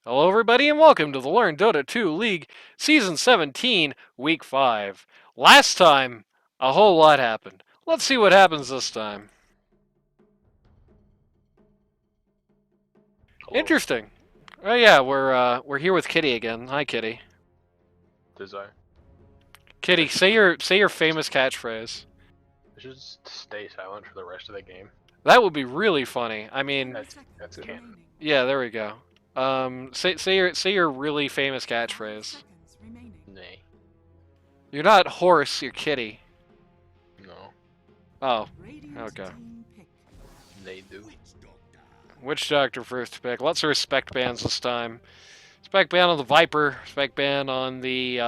Hello, everybody, and welcome to the Learn Dota 2 League Season 17, Week 5. Last time, a whole lot happened. Let's see what happens this time. Hello. Interesting. Oh yeah, we're here with Kitty again. Hi, Kitty. Desire. Kitty, say your famous catchphrase. I should just stay silent for the rest of the game. That would be really funny. I mean, That's canon. yeah, there we go. Say your really famous catchphrase. Nay. You're not horse, you're Kitty. No. Oh, okay. They do. Witch Doctor first pick. Lots of respect bans this time. Respect ban on the Viper. Respect ban on the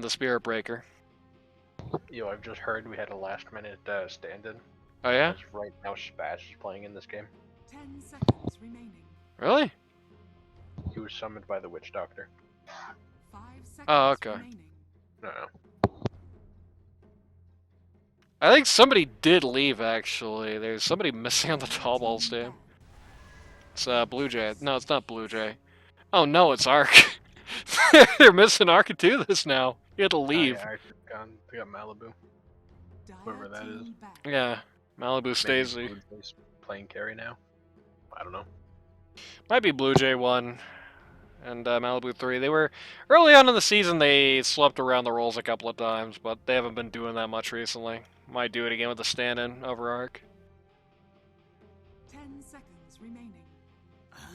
Spirit Breaker. Yo, I've just heard we had a last minute stand-in. Oh yeah? Because right now Spash is playing in this game. 10 seconds remaining. Really? He was summoned by the Witch Doctor. 5 seconds Oh, okay. remaining. No. I think somebody did leave actually. There's somebody missing on the Tallballz team. It's Blue Jay. No, it's not Blue Jay. Oh no, it's Ark. They're missing Ark too this now. He had to leave. Yeah, they got Malibu. Whoever that is. Yeah. Malibu Stacy. Maybe Blue Jay's playing carry now. I don't know. Might be Blue Jay 1 and Malibu 3. They were early on in the season. They swept around the roles a couple of times, but they haven't been doing that much recently. Might do it again with the Standin over Ark. 10 seconds remaining.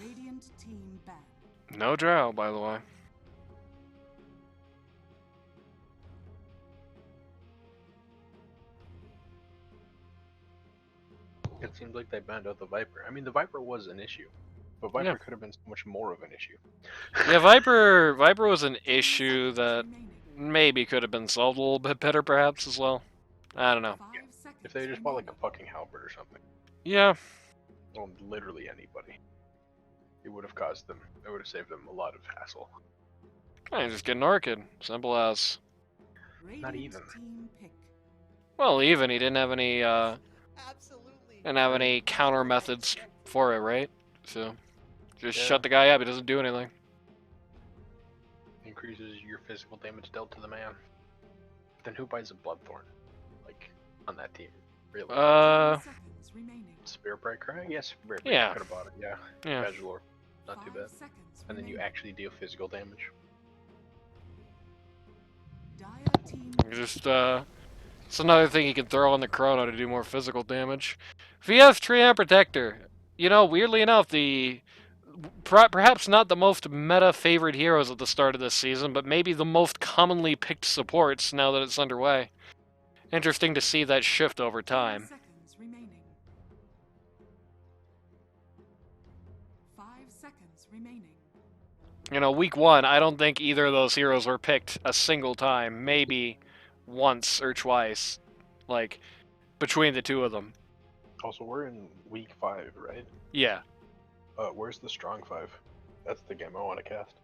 Radiant team ban. No drow, by the way. It seems like they banned out the Viper. I mean, the Viper was an issue. But Viper could have been so much more of an issue. Yeah, Viper was an issue that maybe could have been solved a little bit better, perhaps, as well. I don't know. Yeah. If they just bought like a fucking halberd or something. Yeah. Well, literally anybody. It would have caused them. It would have saved them a lot of hassle. I just get an Orchid. Simple as. Not even. Well, even he didn't have any. Absolutely. Didn't have any counter methods for it, right? So. Just Yeah. shut the guy up, he doesn't do anything. Increases your physical damage dealt to the man. Then who buys a Bloodthorn? Like, on that team? Really? Spirit Breaker? Yes, Spirit Breaker Yeah. could have bought it, yeah. Yeah. Casual, not too bad. And then you actually deal physical damage. Just, it's another thing you can throw on the Chrono to do more physical damage. VF Treant Protector. You know, weirdly enough, perhaps not the most meta favorite heroes at the start of this season, but maybe the most commonly picked supports now that it's underway. Interesting to see that shift over time. 5 seconds remaining. You know, week 1, I don't think either of those heroes were picked a single time. Maybe once or twice, like, between the two of them. Also, we're in week 5, right? Yeah. Where's the Strong 5? That's the game I want to cast.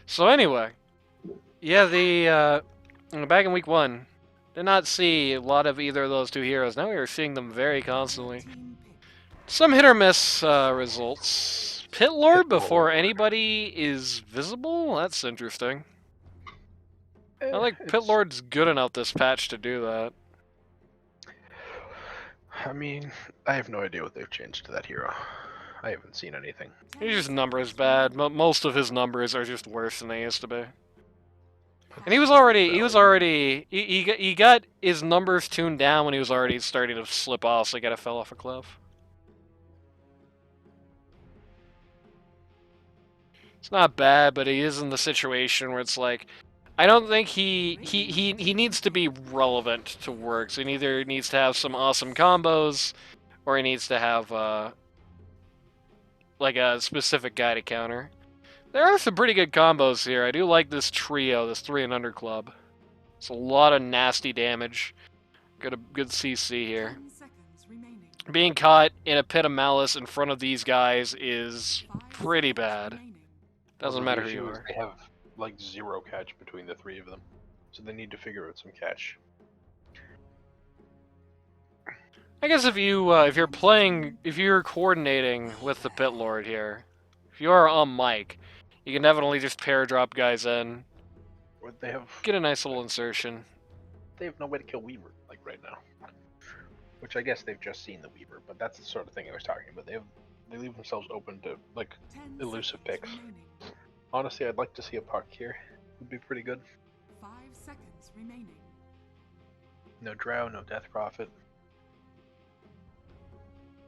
So anyway, yeah, back in week 1, did not see a lot of either of those two heroes. Now we are seeing them very constantly. Some hit or miss results. Pit Lord before anybody is visible? That's interesting. I think Pit Lord's good enough this patch to do that. I mean, I have no idea what they've changed to that hero. I haven't seen anything. He's just numbers bad. Most of his numbers are just worse than they used to be. And he got his numbers tuned down when he was already starting to slip off, so he kinda fell off a cliff. It's not bad, but he is in the situation where it's like, I don't think he needs to be relevant to work. So he either needs to have some awesome combos, or he needs to have like a specific guy to counter. There are some pretty good combos here. I do like this trio, this 3 and under club. It's a lot of nasty damage. Got a good CC here. Being caught in a pit of malice in front of these guys is pretty bad. Doesn't matter who you are. They have like 0 catch between the 3 of them, so they need to figure out some catch. I guess if you're coordinating with the pit lord here, if you are on mic, you can definitely just pair drop guys in, Or they have get a nice little insertion. no way to kill Weaver like right now. Which I guess they've just seen the Weaver, but that's the sort of thing I was talking about. They leave themselves open to like 10 elusive seconds picks. remaining. Honestly, I'd like to see a puck here. Would be pretty good. 5 seconds remaining. No Drow, no Death Prophet.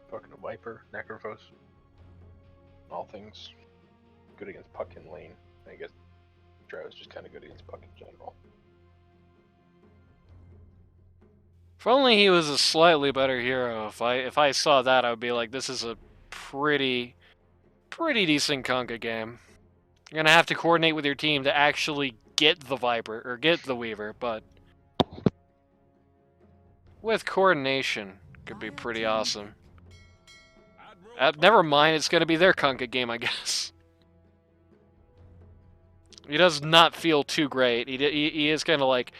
Fucking a Viper, Necrophos. All things good against puck in lane. I guess Drow is just kind of good against puck in general. If only he was a slightly better hero. If I saw that, I would be like, this is a pretty decent Kunkka game. You're gonna have to coordinate with your team to actually get the Viper or get the Weaver, but with coordination, could be pretty awesome. Never mind, it's gonna be their Kunkka game, I guess. He does not feel too great. He is kind of like,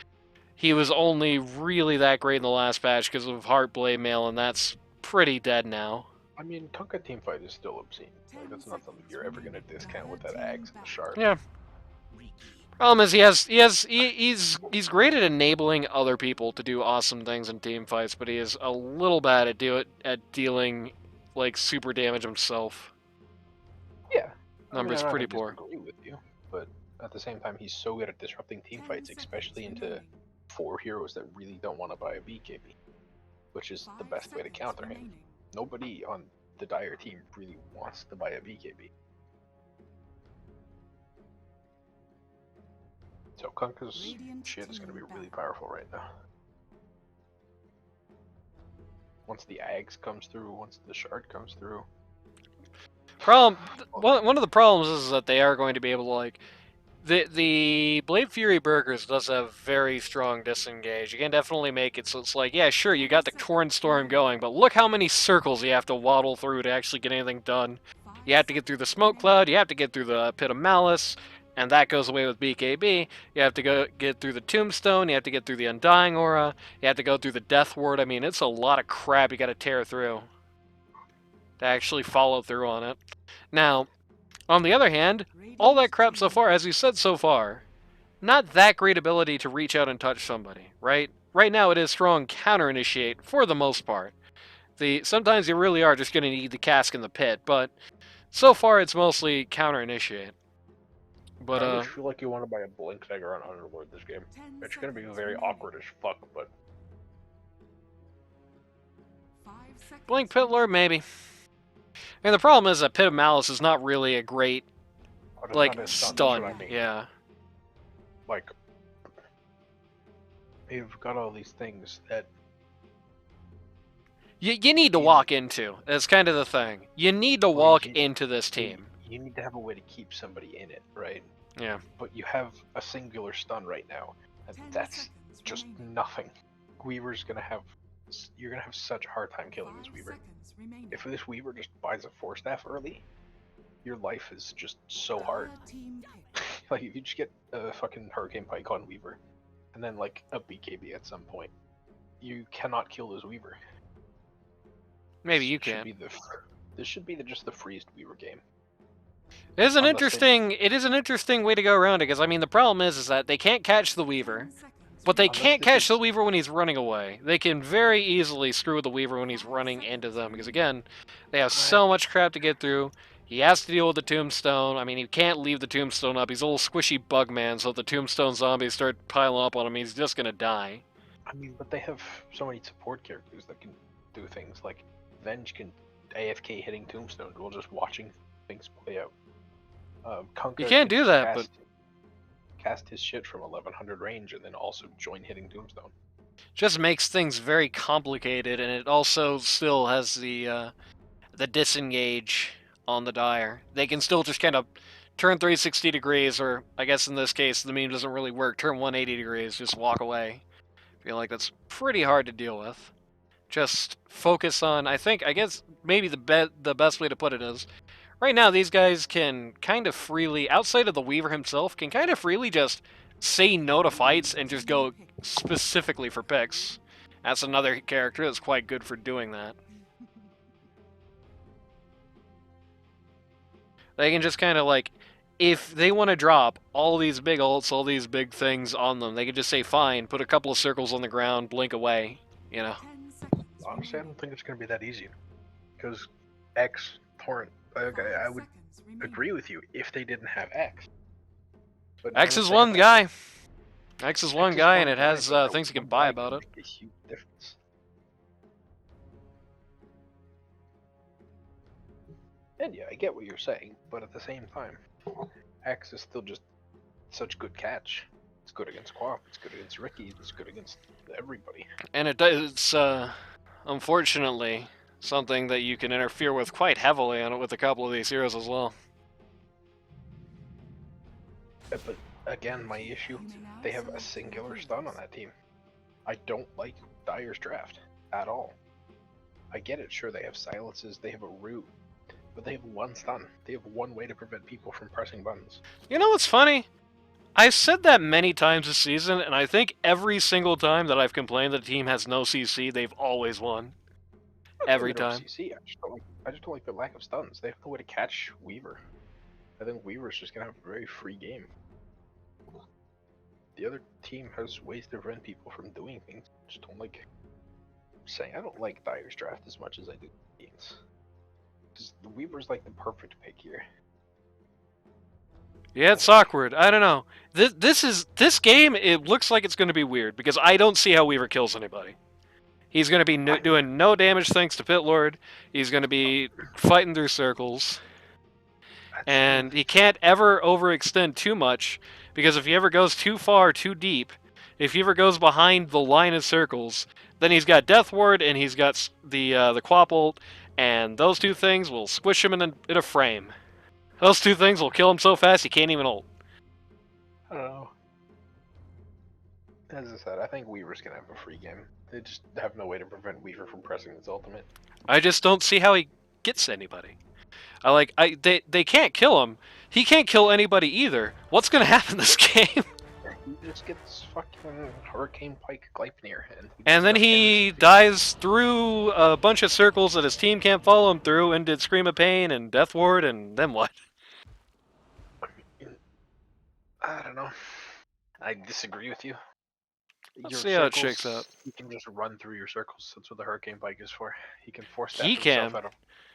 he was only really that great in the last patch because of Heartblade Mail, and that's pretty dead now. I mean, Kunkka teamfight is still obscene. Like, that's not something you're ever gonna discount with that Ags and the Shard. Yeah. Problem is, he's great at enabling other people to do awesome things in team fights, but he is a little bad at dealing like super damage himself. Yeah. Numbers I mean, pretty I poor. disagree with you, but at the same time, he's so good at disrupting team 10 fights, seconds especially into remaining. 4 heroes that really don't want to buy a BKB, which is the 5 best way to seconds counter him. remaining. Nobody on the Dire team really wants to buy a BKB. So Kunkka's Radiant shit is going to be team really back. powerful right now. Once the Ags comes through, once the Shard comes through. One of the problems is that they are going to be able to like the Bladefury burgers does have very strong disengage. You can definitely make it so it's like, yeah, sure, you got the Torn Storm going, but look how many circles you have to waddle through to actually get anything done. 5 You have to get through the Smoke Cloud, you have to get through the Pit of Malice, and that goes away with BKB. You have to get through the Tombstone, you have to get through the Undying Aura, you have to go through the Death Ward. I mean, it's a lot of crap you got to tear through to actually follow through on it. Now, on the other hand, all that crap so far, as you said so far, not that great ability to reach out and touch somebody, right? Right now it is strong counter-initiate for the most part. Sometimes you really are just going to need the cask in the pit, but so far it's mostly counter-initiate. But, I just feel like you want to buy a Blink Dagger on Underlord this game. 10 It's going to be seconds very remaining. awkward as fuck, but 5 seconds Blink Pit Lord, maybe. And the problem is that Pit of Malice is not really a great, but it's like, not as stun. that's what I mean. Yeah. Like, you've got all these things that You need to walk into. That's kind of the thing. You need to Well, walk you- into this team. you need to have a way to keep somebody in it, right? Yeah. But you have a singular stun right now, and 10 that's seconds just remaining. nothing. Weaver's gonna have, you're gonna have such a hard time killing this 5 Weaver. seconds remaining. If this Weaver just buys a Force Staff early, your life is just so hard. Our team pick. Like, if you just get a fucking Hurricane Pike on Weaver, and then like a BKB at some point, you cannot kill this Weaver. Maybe you This should can. be this should be just the freezed Weaver game. It is an Unless interesting way to go around it, because I mean the problem is that they can't catch the Weaver, 10 seconds but they Unless can't this catch the is- Weaver when he's running away. They can very easily screw with the Weaver when he's running into them, because again, they have so much crap to get through. He has to deal with the Tombstone. I mean, he can't leave the Tombstone up. He's a little squishy bug man, so if the Tombstone zombies start piling up on him, he's just gonna die. I mean, but they have so many support characters that can do things like Venge can AFK hitting Tombstone while just watching things play out. Kunkka You can't can do that, cast, cast his shit from 1100 range and then also join hitting Tombstone. Just makes things very complicated, and it also still has the disengage on the Dire. They can still just kind of turn 360 degrees, or I guess in this case the meme doesn't really work, turn 180 degrees, just walk away. I feel like that's pretty hard to deal with. Just focus on, I guess maybe the best way to put it is, right now these guys can kind of freely, outside of the Weaver himself, can kind of freely just say no to fights and just go specifically for picks. That's another character that's quite good for doing that. They can just kind of like, if they want to drop all these big ults, all these big things on them, they can just say, fine, put a couple of circles on the ground, blink away, you know. 10 seconds Honestly, I remaining. don't think it's going to be that easy. Because X, Torrent, okay, I would 5 seconds remaining. agree with you if they didn't have X. But now X that is they one have guy. X is one X is guy, one and it guy, has but things you can one buy guy about it. make a huge difference. And yeah, I get what you're saying, but at the same time, X is still just such good catch. It's good against Quap, it's good against Ricky, it's good against everybody. And it's unfortunately something that you can interfere with quite heavily on it with a couple of these heroes as well. But again, my issue, they have a singular stun on that team. I don't like Dire's draft at all. I get it, sure, they have silences, they have a root, but they have one stun. They have one way to prevent people from pressing buttons. You know what's funny? I've said that many times this season, and I think every single time that I've complained that the team has no CC, they've always won. Every They don't time. CC, I just don't like the lack of stuns. They have no way to catch Weaver. I think Weaver's just gonna have a very free game. The other team has ways to prevent people from doing things. I just don't like saying I don't like Dire's draft as much as I do Dean's. Because the Weaver's like the perfect pick here. Yeah, it's awkward. I don't know. This game. It looks like it's going to be weird because I don't see how Weaver kills anybody. He's going to be doing no damage thanks to Pit Lord. He's going to be fighting through circles, and he can't ever overextend too much because if he ever goes too far, too deep, if he ever goes behind the line of circles, then he's got Death Ward and he's got the Quap ult, and those two things will squish him in a frame. Those two things will kill him so fast he can't even ult. I don't know. As I said, I think Weaver's gonna have a free game. They just have no way to prevent Weaver from pressing his ultimate. I just don't see how he gets anybody. They can't kill him. He can't kill anybody either. What's gonna happen this game? He just gets fucking Hurricane Pike Gleipnir, And then he dies through a bunch of circles that his team can't follow him through, and did Scream of Pain and Death Ward, and then what? I don't know. I disagree with you. Let's see how it shakes circles, out. He can just run through your circles. That's what the Hurricane Pike is for. He can force He himself can, out of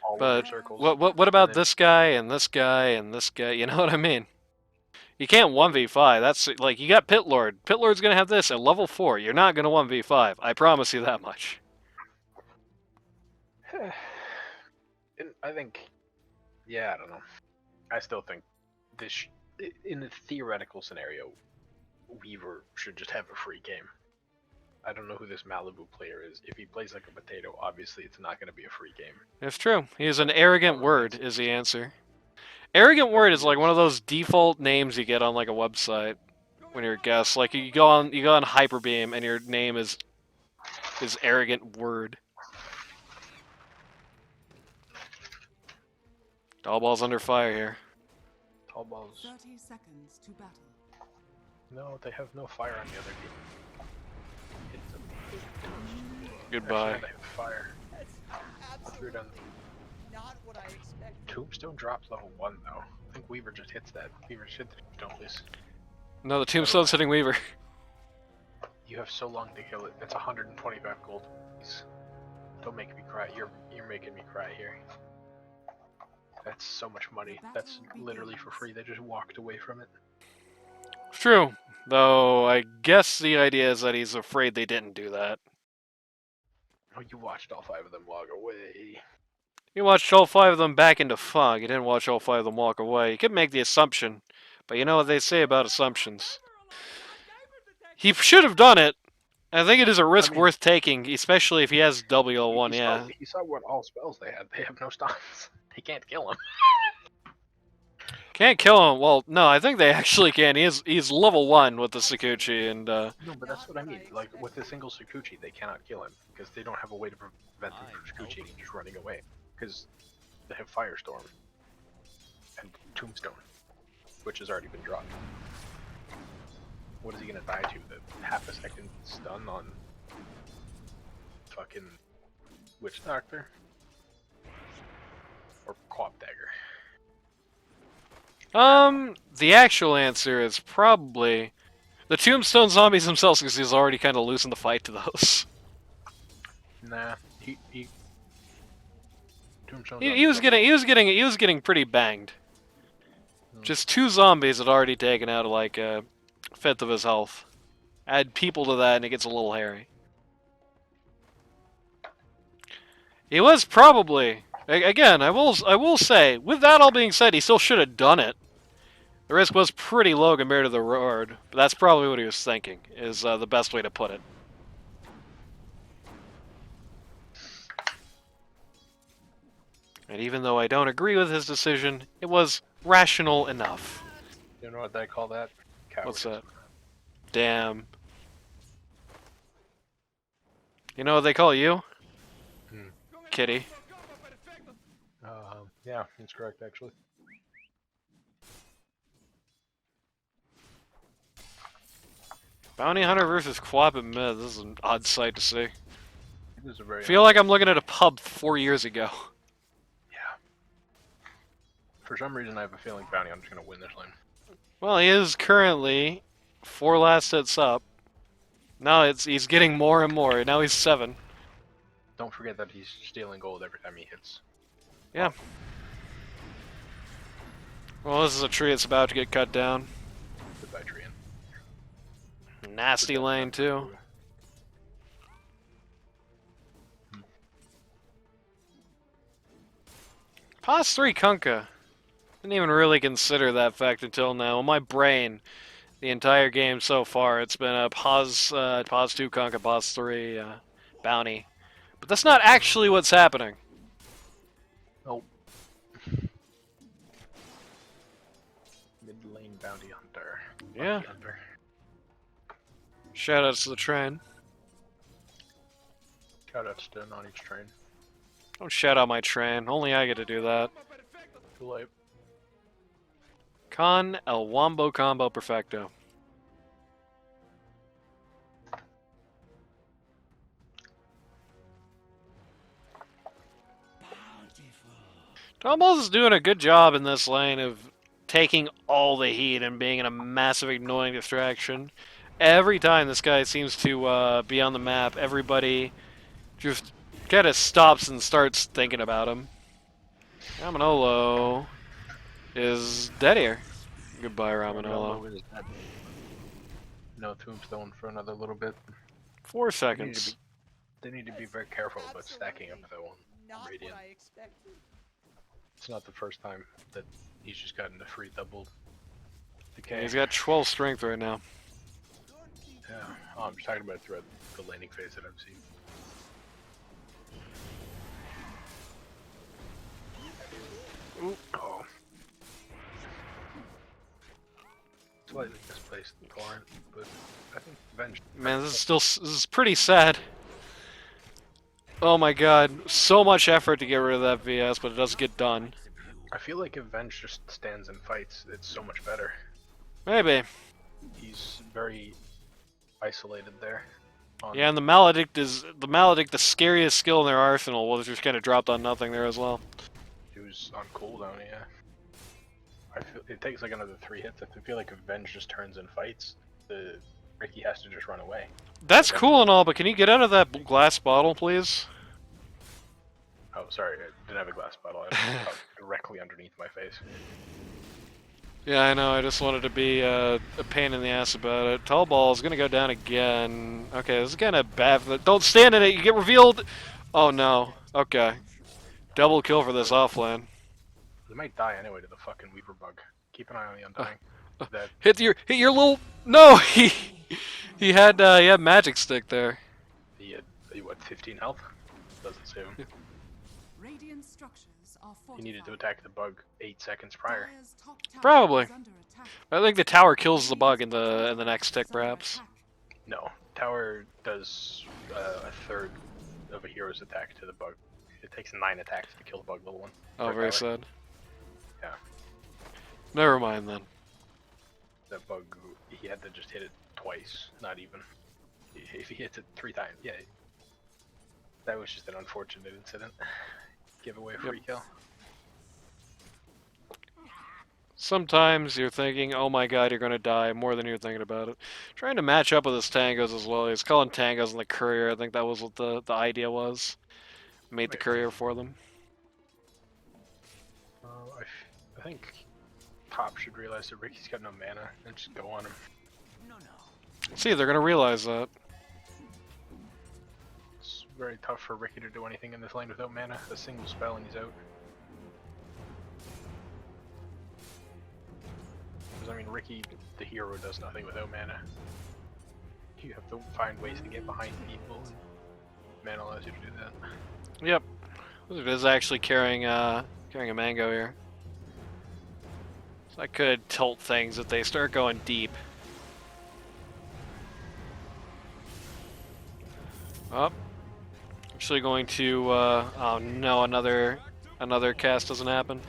all but of your circles. What about and then, this guy and this guy and this guy? You know what I mean? You can't 1v5. That's like, you got Pit Lord. Pit Lord's gonna have this at level 4. You're not gonna 1v5. I promise you that much. and I think, yeah, I don't know. I still think this, in the theoretical scenario, Weaver should just have a free game. I don't know who this Malibu player is. If he plays like a potato, obviously it's not going to be a free game. It's true. He's an arrogant word is the answer. Arrogant word is like one of those default names you get on like a website when you're a guest. Like you go on Hyperbeam and your name is arrogant word. Tallballz under fire here. Tallballz. 30 seconds to battle. No, they have no fire on the other team. Goodbye. Actually, they have fire. That's Through absolutely them. not what I expected. Tombstone drops level 1 though. I think Weaver just hits that. Weaver should don't lose. No, the Tombstone's hitting Weaver. You have so long to kill it. It's 125 gold. Please. Don't make me cry. You're making me cry here. That's so much money. That's literally for free. They just walked away from it. True. Though I guess the idea is that he's afraid they didn't do that. Oh, you watched all 5 of them walk away. You watched all 5 of them back into fog. You didn't watch all 5 of them walk away. You could make the assumption, but you know what they say about assumptions. He should have done it. I think it is a risk worth taking, especially if he has WL1, yeah. He saw what all spells they had. They have no stuns. They can't kill him. Can't kill him. Well, no, I think they actually can. He's level 1 with the Sakuchi, and No, but that's what I mean. Like, with a single Sakuchi, they cannot kill him, because they don't have a way to prevent him from Sakuchi and just running away. Because they have Firestorm and Tombstone, which has already been dropped. What is he gonna die to? The half a second stun on fucking Witch Doctor? Or Quap Dagger? The actual answer is probably the Tombstone zombies themselves, because he's already kind of losing the fight to those. Nah, he Tombstone He was getting pretty banged. Just 2 zombies had already taken out like a fifth of his health. Add people to that, and it gets a little hairy. He was probably, again, I will say, with that all being said, he still should have done it. The risk was pretty low compared to the reward, but that's probably what he was thinking, is the best way to put it. And even though I don't agree with his decision, it was rational enough. You know what they call that? What's Cowardice. that? Damn. You know what they call you? Hmm. Kitty. Yeah, that's correct actually. Bounty Hunter versus Quap at mid. This is an odd sight to see. It is a very I feel like I'm looking at a pub 4 years ago. yeah. For some reason, I have a feeling Bounty Hunter's gonna win this lane. Well, he is currently 4 last hits up. Now he's getting more and more. Now he's 7. Don't forget that he's stealing gold every time he hits. Yeah. Well, this is a tree that's about to get cut down. Goodbye, Trian. Nasty lane, too. Pos 3 Kunkka. Didn't even really consider that fact until now. In my brain, the entire game so far, it's been a Pos 2 Kunkka, Pos 3 Bounty. But that's not actually what's happening. Nope. Mid lane Bounty Hunter. Yeah. Bounty Hunter. Shoutouts to the train. Shoutouts to on each train. Don't shout out my train. Only I get to do that. Too late. Con el Wombo Combo Perfecto. Tallballz is doing a good job in this lane of taking all the heat and being a massive annoying distraction. Every time this guy seems to be on the map, everybody just kind of stops and starts thinking about him. Ramanolo is dead here. Goodbye, Ramanolo. No Tombstone for another little bit. 4 seconds. They need to be very careful about stacking up that one. Not Radiant. what I expected. It's not the first time that he's just gotten a free doubled decay. Okay, he's got 12 strength right now. Yeah. Oh, I'm just talking about throughout the laning phase that I've seen. Ooh. Oh. Slightly misplaced in Torrent, but I think Venge. Man, this is pretty sad. Oh my god, so much effort to get rid of that VS, but it doesn't get done. I feel like if Venge just stands and fights, it's so much better. Maybe. He's very isolated there. Yeah, and the Maledict the scariest skill in their arsenal was just kind of dropped on nothing there as well. He was on cooldown, yeah. I feel it takes like another 3 hits. I feel like if Venge just turns and fights, Ricky has to just run away. That's cool and all, but can you get out of that glass bottle, please? Oh, sorry, I didn't have a glass bottle. I had it directly underneath my face. Yeah, I know. I just wanted to be a pain in the ass about it. Tallballz is gonna go down again. Okay, this is kind of bad. Don't stand in it. You get revealed. Oh no. Okay. Double kill for this offlane. They might die anyway to the fucking Weaver bug. Keep an eye on the Undying. That Hit your little. No, he had magic stick there. he had what 15 health. Doesn't save him. Radiant structures are He needed to fortified. attack the bug 8 seconds prior. Dire's top tower Probably. is under attack. I think the tower kills the bug in the next tick, perhaps. No, tower does a third of a hero's attack to the bug. It takes 9 attacks to kill the bug level 1. Oh, per very tower. sad. Yeah. Never mind then. That bug, he had to just hit it twice, not even. If he hits it 3 times, yeah. That was just an unfortunate incident. Give away a free kill. Sometimes you're thinking, oh my god, you're gonna die, more than you're thinking about it. Trying to match up with his tangos as well. He's calling tangos in the courier. I think that was what the idea was. Made the courier for them. I think Top should realize that Ricky's got no mana and just go on him. See, they're gonna realize that. It's very tough for Ricky to do anything in this lane without mana. A single spell and he's out. Because I mean, Ricky, the hero, does nothing without mana. You have to find ways to get behind people, and mana allows you to do that. Yep. It is actually carrying a mango here. So I could tilt things if they start going deep. Up. Actually going to, oh no, another cast doesn't happen.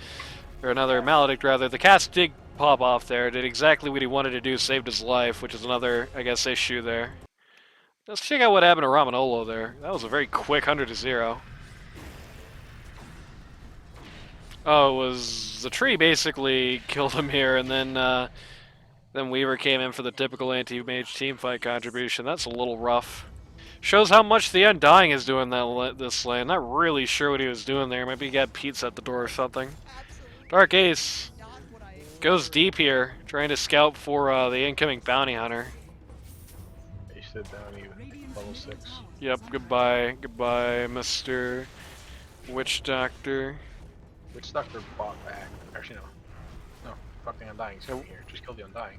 Or another maledict, rather. The cast did pop off there, did exactly what he wanted to do, saved his life, which is another, I guess, issue there. Let's check out what happened to Ramanolo there. That was a very quick 100-0. Oh, it was the tree basically killed him here, and then Weaver came in for the typical anti-mage teamfight contribution. That's a little rough. Shows how much the Undying is doing this lane. Not really sure what he was doing there. Maybe he got pizza at the door or something. Dark Ace goes deep here, trying to scout for the incoming bounty hunter. He stood down, he was level 6. Yep, goodbye, Mr. Witch Doctor. Witch Doctor bought back. Actually, no. No, fuck the Undying's coming here. Just kill the Undying.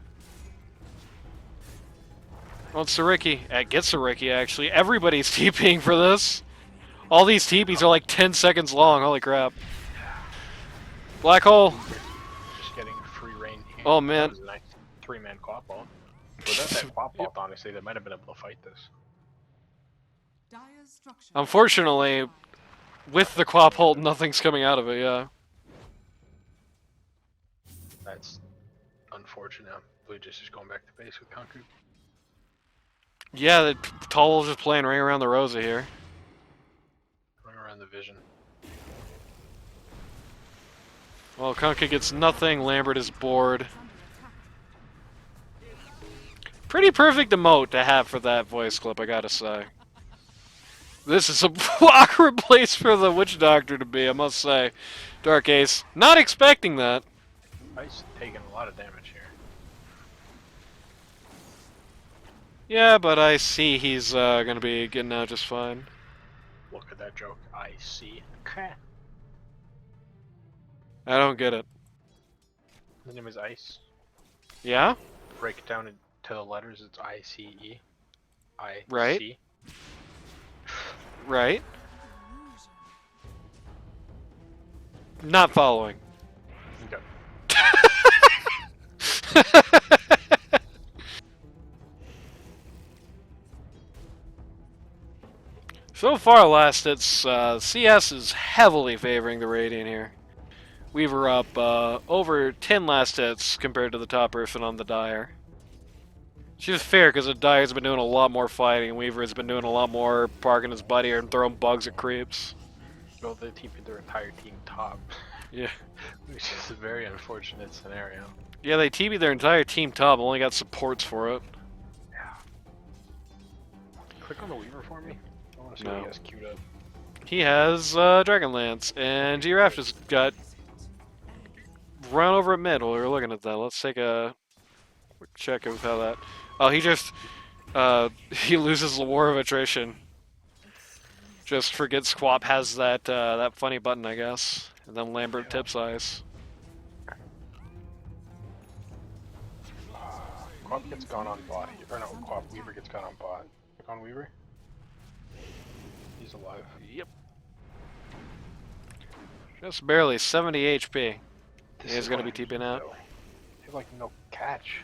Well, it's Sariki. It gets Sariki, actually. Everybody's TPing for this. All these TPs are like 10 seconds long. Holy crap. Black hole. Just getting free reign here. Oh, man. That was a nice 3-man quad vault. Without that quad vault, honestly, they might have been able to fight this. Dire's structures Unfortunately, are with the Quap hold, nothing's coming out of it, yeah. That's unfortunate. Blue just going back to base with Concrete. Yeah, the Tallballz just playing right around the Rosa here. Running around the vision. Well, Kunkka gets nothing, Lambert is bored. Pretty perfect emote to have for that voice clip, I gotta say. This is a awkward place for the Witch Doctor to be, I must say. Dark Ace, not expecting that. Ice taking a lot of damage here. Yeah, but I see he's gonna be getting out just fine. Look at that joke. I see. Okay. I don't get it. His name is Ice. Yeah? Break it down into the letters, it's I-C-E. I-C. Right. Right? Not following. Okay. So far, last hits, CS is heavily favoring the Radiant here. Weaver up over 10 last hits compared to the top person on the Dire. Which is fair, because the Dire's been doing a lot more fighting, and Weaver has been doing a lot more parking his buddy and throwing bugs at creeps. Well, they TP'd their entire team top. Yeah. Which is a very unfortunate scenario. Yeah, they TP'd their entire team top, only got supports for it. Yeah. Click on the Weaver for me. I want to see No. what he has queued up. He has Dragonlance, and Giraffe just got run over at mid while we were looking at that. Let's take a quick check of how that... Oh, he just... he loses the War of Attrition. Just forgets Quap has that that funny button, I guess. And then Lambert tips ice. Quap gets gone on bot. Or no, Quap Weaver gets gone on bot. Click on Weaver. He's alive. Yep. Just barely 70 HP. This He's is gonna what be I TPing mean, out. though. They have like no catch.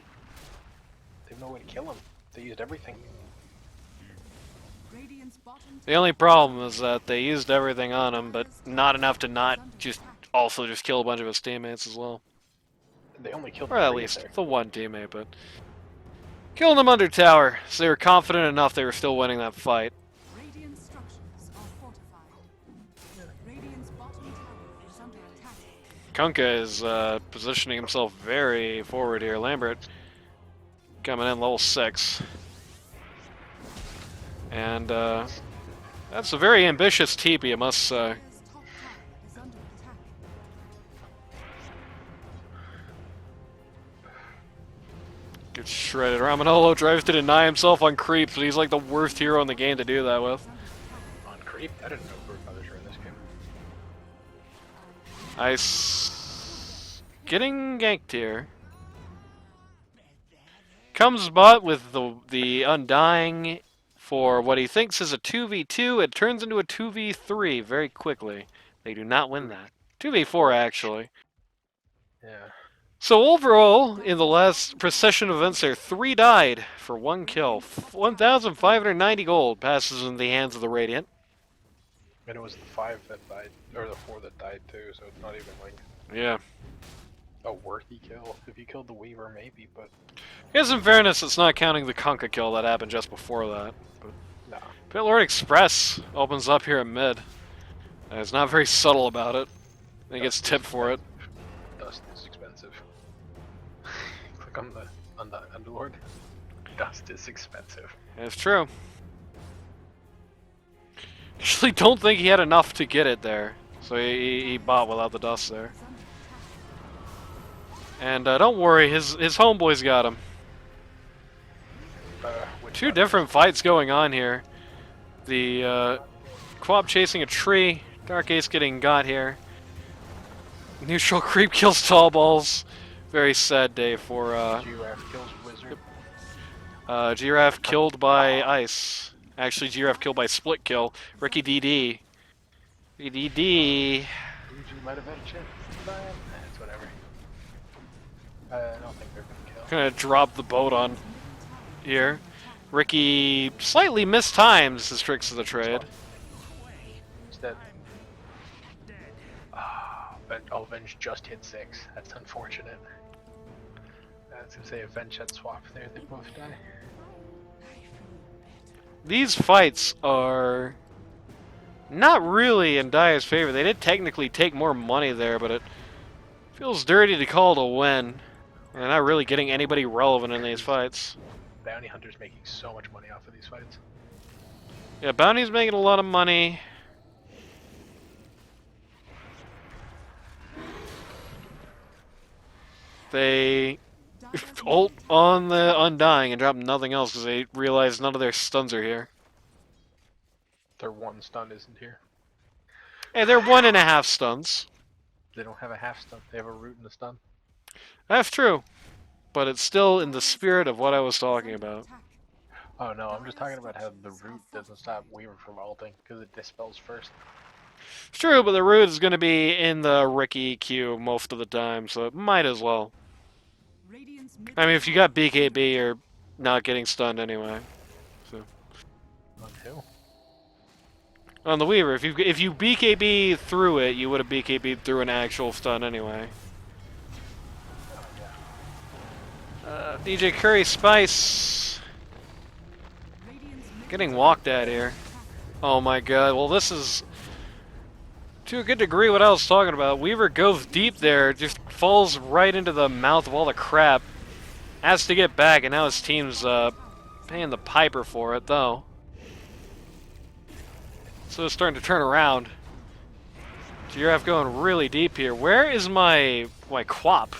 They have no way to kill him. They used everything. Radiant's bottom The only problem is that they used everything on him, but not enough to not just also just kill a bunch of his teammates as well. They only killed Or at three least there. the one teammate, but... Killing them under tower, so they were confident enough they were still winning that fight. Radiant structures are Kunkka is positioning himself very forward here. Lambert coming in level 6. And that's a very ambitious TP, I must say. Dire's top tower is under attack. Gets shredded. Ramanolo tries to deny himself on creeps, but he's like the worst hero in the game to do that with. On creep? I didn't know group others were in this game. Ice getting ganked here. Comes bot with the Undying for what he thinks is a 2v2. It turns into a 2v3 very quickly. They do not win that. 2v4 actually. Yeah. So overall, in the last procession of events there, 3 died for 1 kill. 1,590 gold passes in the hands of the Radiant. And it was the 5 that died, or the 4 that died too, so it's not even like Yeah. a worthy kill. If you killed the Weaver, maybe, but I guess in fairness, it's not counting the Kunkka kill that happened just before that. no. Pitlord Express opens up here at mid. And it's not very subtle about it. And he gets tipped for it. Dust is expensive. Click on the Underlord. Dust is expensive. It's true. Actually, don't think he had enough to get it there. So he bought without the dust there. And don't worry, his homeboys got him. Two different fights going on here. The Quab chasing a tree. Dark Ace getting got here. Neutral creep kills Tallballz. Very sad day for Giraffe kills Wizard. Giraffe killed by Ice. Actually, Giraffe killed by split kill. Ricky DD. Ricky DD. Usually might have had a chance. It's whatever. I don't think they're gonna kill. Gonna drop the boat on here. Ricky slightly mistimes his tricks of the trade. He's dead. Oh, Venge just hit 6. That's unfortunate. I was gonna say if Venge had swapped there, they both die. These fights are not really in Dia's favor. They did technically take more money there, but it feels dirty to call it a win. They're not really getting anybody relevant in these fights. Bounty Hunter's making so much money off of these fights. Yeah, Bounty's making a lot of money. They ult on the Undying and drop nothing else because they realize none of their stuns are here. Their 1 stun isn't here. Hey, they're 1.5 stuns. They don't have a half stun. They have a root and a stun. That's true. But it's still in the spirit of what I was talking about. Oh no, I'm just talking about how the root doesn't stop Weaver from ulting because it dispels first. It's true, but the root is going to be in the Ricky queue most of the time, so it might as well. I mean, if you got BKB, you're not getting stunned anyway. So. On who? On the Weaver, if you BKB through it, you would have BKB through an actual stun anyway. DJ Curry Spice getting walked at here. Oh my god, well this is to a good degree what I was talking about. Weaver goes deep there, just falls right into the mouth of all the crap. Has to get back, and now his team's paying the piper for it though. So it's starting to turn around. Giraffe going really deep here. Where is my Quap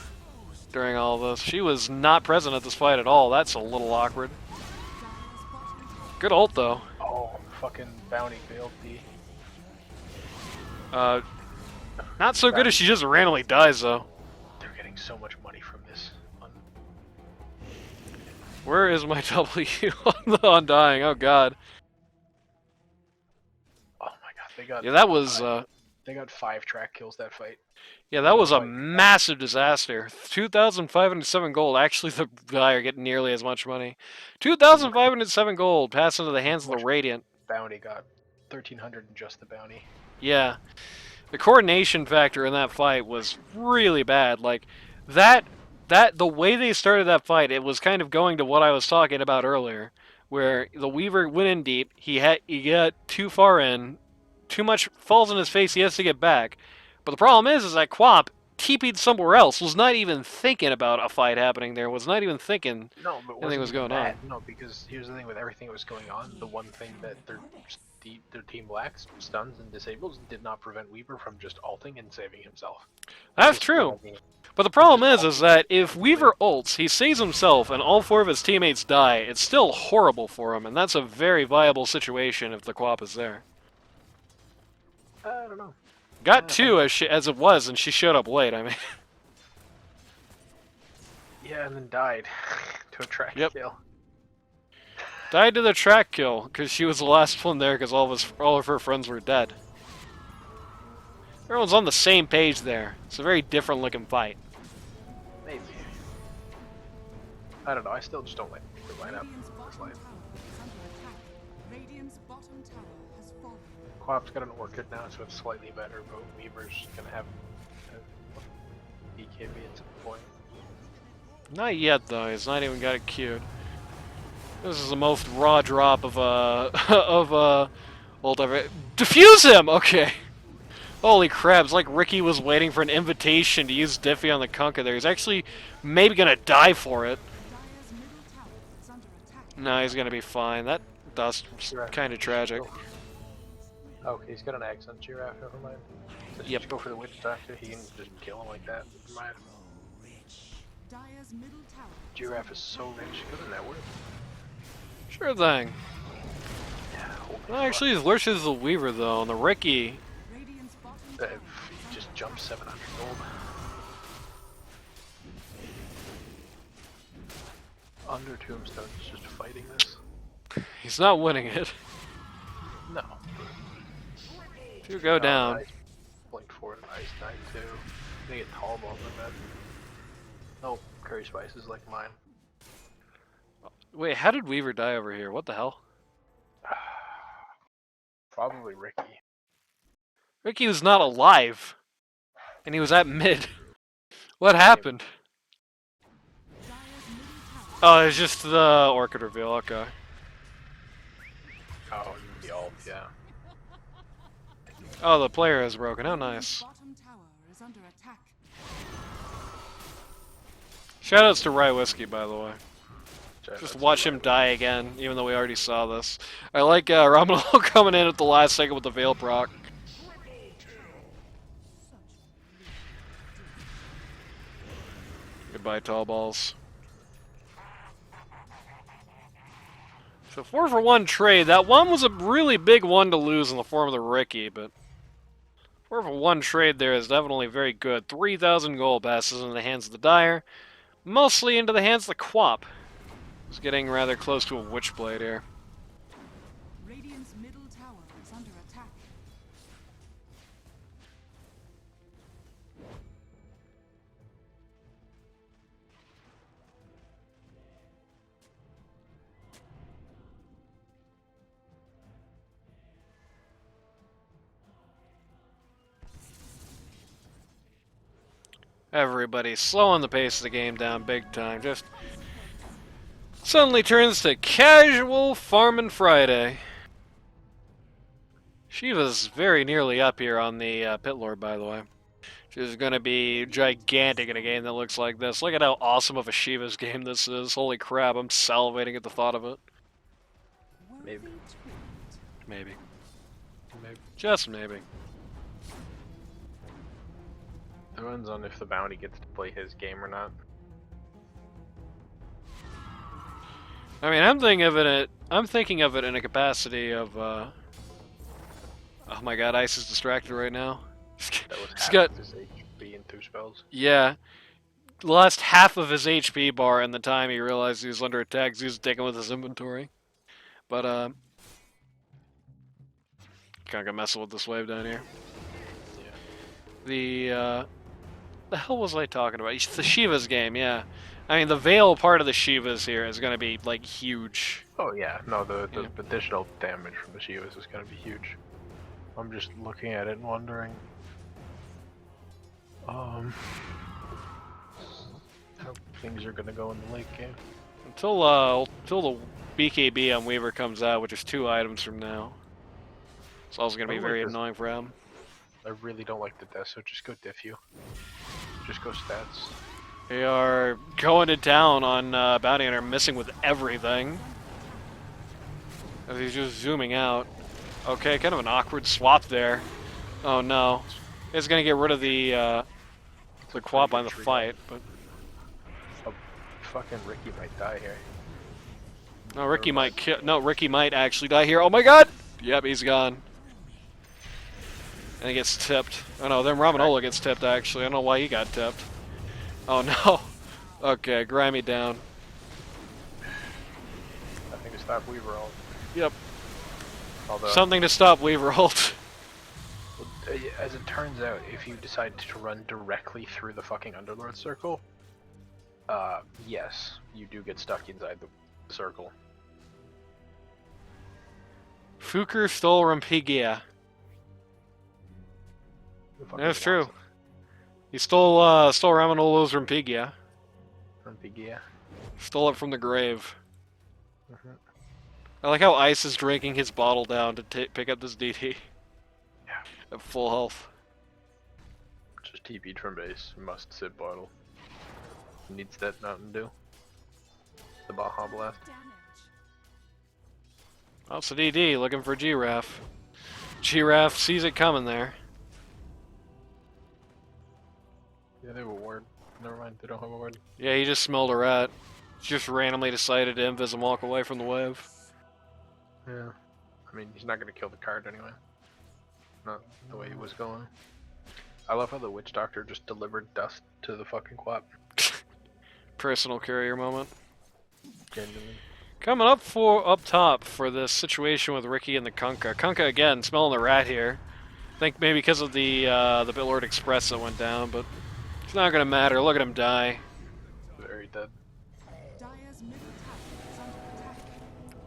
during all this? She was not present at this fight at all. That's a little awkward. Good ult though. Oh, fucking Bounty failed D. Not so good as she just randomly dies though. They're getting so much money from this. Where is my W on the Undying? Oh god. Oh my god, they got. Yeah, that was. They got 5 track kills that fight. Yeah, that was a massive disaster. 2,507 gold. Actually, the guy are getting nearly as much money. 2,507 gold pass into the hands of the Radiant. Bounty got 1,300 in just the bounty. Yeah. The coordination factor in that fight was really bad. Like, the way they started that fight, it was kind of going to what I was talking about earlier, where the Weaver went in deep, he got too far in, too much falls in his face, he has to get back. But the problem is that Quap TP'd somewhere else, was not even thinking about a fight happening there, was not even thinking No, but anything was going on. No, because here's the thing with everything that was going on. The one thing that their team lacks, stuns and disables, did not prevent Weaver from just ulting and saving himself. That's true. But the problem is that if Weaver ults, he saves himself, and all 4 of his teammates die, it's still horrible for him, and that's a very viable situation if the Quap is there. I don't know. Got 2 as it was, and she showed up late, I mean. Yeah, and then died to a track kill. Died to the track kill, because she was the last one there, because all of her friends were dead. Everyone's on the same page there. It's a very different looking fight. Maybe. I don't know, I still just don't like the lineup. Radiant's bottom tower is under attack. Radiant's bottom tower has fallen. Quap's got an Orchid now, so it's slightly better, but Weaver's gonna have a BKB at some point. Not yet, though. He's not even got it queued. This is the most raw drop of ult ever. Defuse him! Okay. Holy crap, it's like Ricky was waiting for an invitation to use Diffy on the Kunkka there. He's actually maybe gonna die for it. Dire's middle tower is under attack. No, he's gonna be fine. That dust was kind of tragic. Okay, he's got an Axe on Giraffe, never mind. So Yep. just go for the Witch Doctor, he can just kill him like that. Never mind. Dire's middle tower. Giraffe is so rich, good in that word. Sure thing. Yeah, holy Well, actually, he's worse as the Weaver, though. And the Ricky, Radiant's bottom fuck. tower. He just jumped 700 gold. Under Tombstone's just fighting this. he's not winning it. No. If you go down. Ice blinked forward and Ice died too. They get Tallballz in that. No, Curry Spices like mine. Wait, how did Weaver die over here? What the hell? Probably Ricky. Ricky was not alive. And he was at mid. What happened? Dire's middle tower. Oh, it's just the Orchid reveal, okay. Oh, the ult, yeah. Oh, the player is broken. How Radiant's nice. bottom tower is under attack. Shoutouts to Rye Whiskey, by the way. Shout Just out to watch the him die again, even though we already saw this. I like Ramanolo coming in at the last second with the Veil proc. Goodbye, Tallballz. So 4-for-1 trade. That one was a really big one to lose in the form of the Ricky, but 4-for-1 trade there is definitely very good. 3,000 gold passes into the hands of the Dire, mostly into the hands of the Quap. It's getting rather close to a Witchblade here. Radiant's middle tower is under attack. Everybody's slowing the pace of the game down big time. Just suddenly turns to casual farming Friday. Shiva's very nearly up here on the Pit Lord, by the way. She's going to be gigantic in a game that looks like this. Look at how awesome of a Shiva's game this is. Holy crap, I'm salivating at the thought of it. Maybe. Maybe. Maybe. Just maybe. Depends on if the bounty gets to play his game or not. I mean, I'm thinking of it in a capacity of, oh my god, Ice is distracted right now. That was He's half got, of his HP in 2 spells. yeah, lost half of his HP bar in the time he realized he was under attack, 'cause he was taking with his inventory. But, can't get messing with this wave down here. Yeah. The hell was I talking about? It's the Shiva's game, yeah. I mean, the Veil part of the Shivas here is going to be, like, huge. Oh yeah, no, the Yeah. additional damage from the Shivas is going to be huge. I'm just looking at it and wondering, how things are going to go in the late game. Until the BKB on Weaver comes out, which is 2 items from now. It's also going to be Oh, very like this. annoying for him. I really don't like the death, so just go diff you. Just go stats. They are going to town on Bounty Hunter, missing with everything. As he's just zooming out. Okay, kind of an awkward swap there. Oh no. It's gonna get rid of the quad by the fight, but Oh, fucking Ricky might die here. no, Ricky might kill. No, Ricky might actually die here. Oh my god! Yep, he's gone. And he gets tipped. Oh no, then Ramanola gets tipped actually. I don't know why he got tipped. Oh no. Okay, Grimy down. I think to stop Weaver ult. Yep. Although, Something to stop Weaver ult. as it turns out, if you decide to run directly through the fucking Underlord circle, yes, you do get stuck inside the circle. Fuker stole Rampigia. Who fucking That's true. wants He stole Ramanolo's Rampigia. it? From Pigia. Stole it from the grave. Mhm. I like how Ice is drinking his bottle down to pick up this DT. Yeah. At full health. Just TP'd from base. Must sit bottle. Needs that Mountain Dew. The Baja Blast. Damage. Oh, it's a DD looking for Giraffe. Giraffe sees it coming there. Yeah, they have a ward. Never mind, they don't have a ward. Yeah, he just smelled a rat. Just randomly decided to invis and walk away from the wave. Yeah. I mean, he's not gonna kill the card anyway. Not the way he was going. I love how the Witch Doctor just delivered dust to the fucking quap. Personal courier moment. Genuinely. Coming up top for this situation with Ricky and the Kunkka. Kunkka again smelling the rat here. I think maybe because of the Bitlord Express that went down, but it's not gonna matter. Look at him die. Very dead. Dire's middle tower is under attack.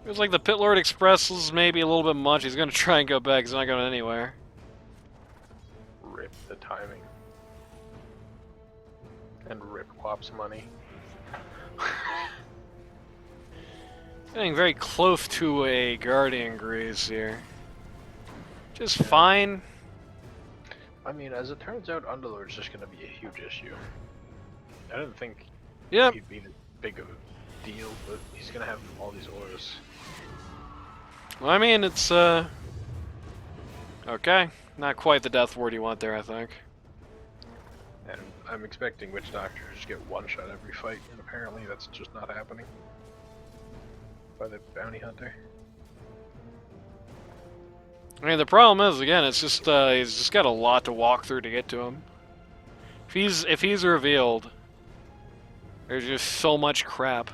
It was like the Pitlord Express was maybe a little bit much. He's gonna try and go back. He's not going anywhere. Rip the timing. And rip Quap's money. Getting very close to a Guardian Grease here. Just fine. I mean, as it turns out, Underlord's just gonna be a huge issue. I didn't think Yep. he'd be that big of a deal, but he's gonna have all these auras. Well, I mean, it's, okay. Not quite the death ward you want there, I think. And I'm expecting Witch Doctor to just get one shot every fight, and apparently that's just not happening. By the Bounty Hunter. I mean, the problem is, again, it's just, he's just got a lot to walk through to get to him. If he's revealed, there's just so much crap.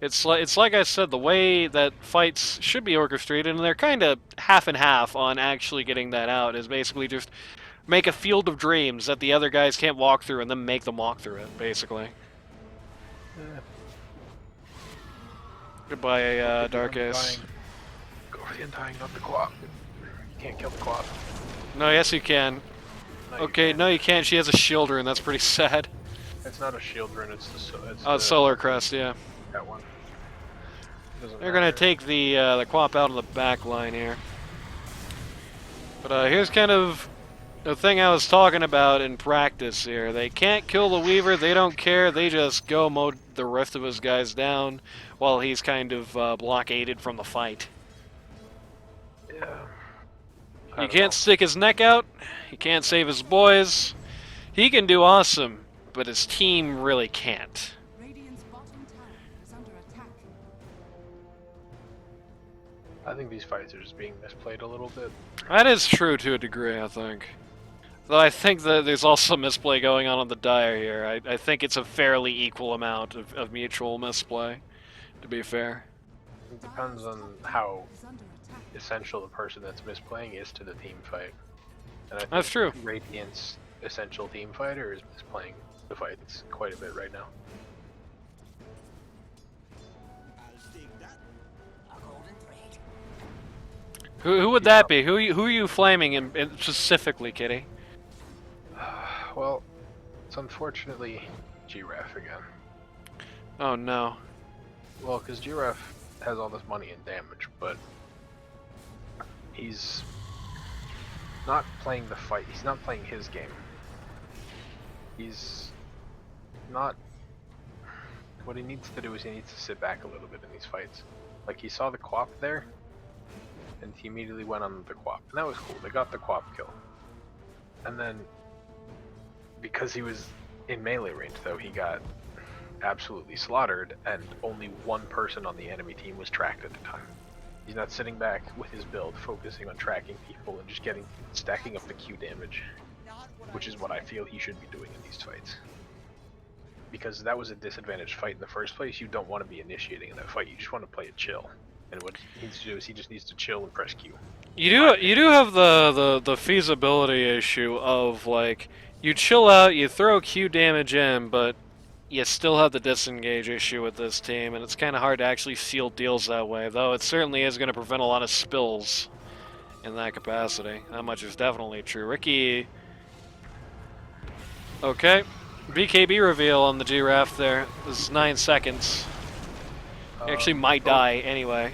It's like I said, the way that fights should be orchestrated, and they're kind of half and half on actually getting that out, is basically just make a field of dreams that the other guys can't walk through, and then make them walk through it, basically. Yeah. Goodbye, Dark Ace. Go for the Undying, not the Quap. You can't kill the Quap. No, yes you can. No, you Okay, can't. no you can't. She has a shield rune, that's pretty sad. It's not a shield rune, it's Oh, the Solar Crest, yeah. that one. Doesn't They're gonna matter. take the Quap out on the back line here. But here's kind of the thing I was talking about in practice here. They can't kill the Weaver, they don't care, they just go mode the rest of his guys down while he's kind of blockaded from the fight. Yeah. I He don't can't know. stick his neck out, he can't save his boys. He can do awesome, but his team really can't. Radiant's bottom tower is under attack. I think these fights are just being misplayed a little bit. That is true to a degree, I think. Though I think that there's also misplay going on the Dire here. I think it's a fairly equal amount of mutual misplay, to be fair. It depends on how Is under attack. essential the person that's misplaying is to the team fight. And I think That's true. Radiant's essential team fighter is misplaying the fights quite a bit right now. I'll dig that. A golden thread. Who would that be? Who are you flaming in specifically, Kitty? Well, it's unfortunately Giraffe again. Oh no. Well, because Giraffe has all this money and damage, but he's not playing the fight. He's not playing his game. He's not. What he needs to do is he needs to sit back a little bit in these fights. Like, he saw the Quap there, and he immediately went on the Quap. And that was cool. They got the Quap kill. And then, because he was in melee range, though, he got absolutely slaughtered, and only one person on the enemy team was tracked at the time. He's not sitting back with his build, focusing on tracking people and just stacking up the Q damage, which is what I feel he should be doing in these fights. Because that was a disadvantaged fight in the first place. You don't want to be initiating in that fight. You just want to play it chill. And what he needs to do is he just needs to chill and press Q. You do have the feasibility issue of, like, you chill out, you throw Q damage in, but you still have the disengage issue with this team, and it's kind of hard to actually seal deals that way, though it certainly is going to prevent a lot of spills in that capacity. That much is definitely true. Ricky... Okay. BKB reveal on the Giraffe there. This is 9 seconds. He actually might die anyway.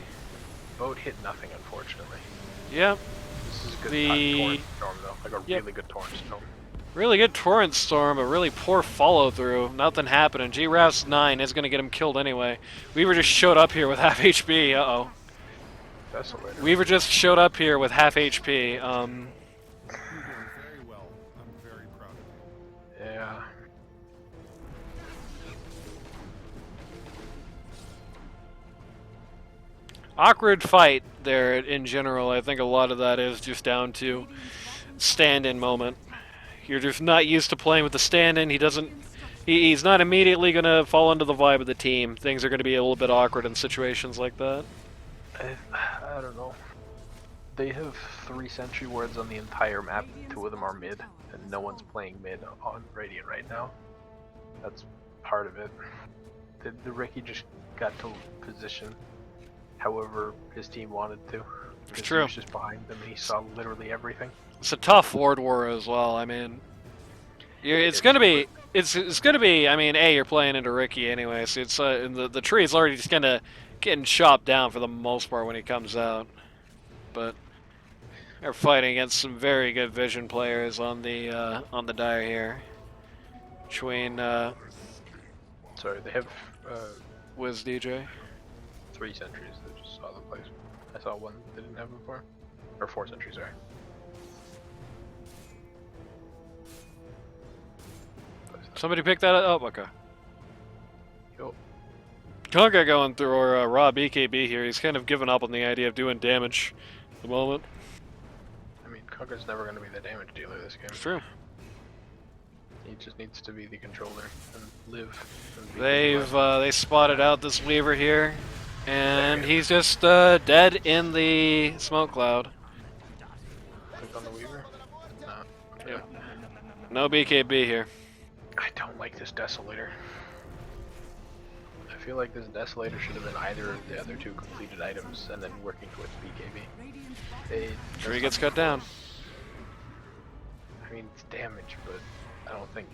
Boat hit nothing, unfortunately. Yeah. This is a good torrent storm, though. Like a really good torrent storm. Really good torrent storm, but really poor follow-through. Nothing happening. Giraffe's 9 is going to get him killed anyway. Weaver just showed up here with half HP. Uh-oh. Desolator. Weaver just showed up here with half HP. You're doing very well. I'm very proud of you. Yeah. Awkward fight there in general. I think a lot of that is just down to stand-in moment. You're just not used to playing with the stand-in. He's not immediately going to fall into the vibe of the team. Things are going to be a little bit awkward in situations like that. I don't know. They have 3 sentry wards on the entire map. 2 of them are mid, and no one's playing mid on Radiant right now. That's part of it. The Ricky just got to position however his team wanted to. It's true. He was just behind them and he saw literally everything. It's a tough ward war as well. I mean, it's gonna be. I mean, you're playing into Ricky anyway, so it's and the tree is already just kind of getting chopped down for the most part when he comes out. But they're fighting against some very good vision players on the Dire here. Between Sorry, they have Wiz DJ. 3 sentries that just saw the place. I saw one they didn't have before. Or 4 sentries, sorry. Somebody pick that up. Oh, okay. Yo. Conga going through our raw BKB here. He's kind of given up on the idea of doing damage at the moment. I mean, Conker's never going to be the damage dealer this game. It's true. He just needs to be the controller and live. And be They spotted out this Weaver here, and he's just dead in the smoke cloud. Click on the Weaver? No. Yep. No BKB here. I don't like this Desolator. I feel like this Desolator should have been either of the other 2 completed items and then working towards BKB. Sure, he gets cut down. I mean, it's damage, but I don't think...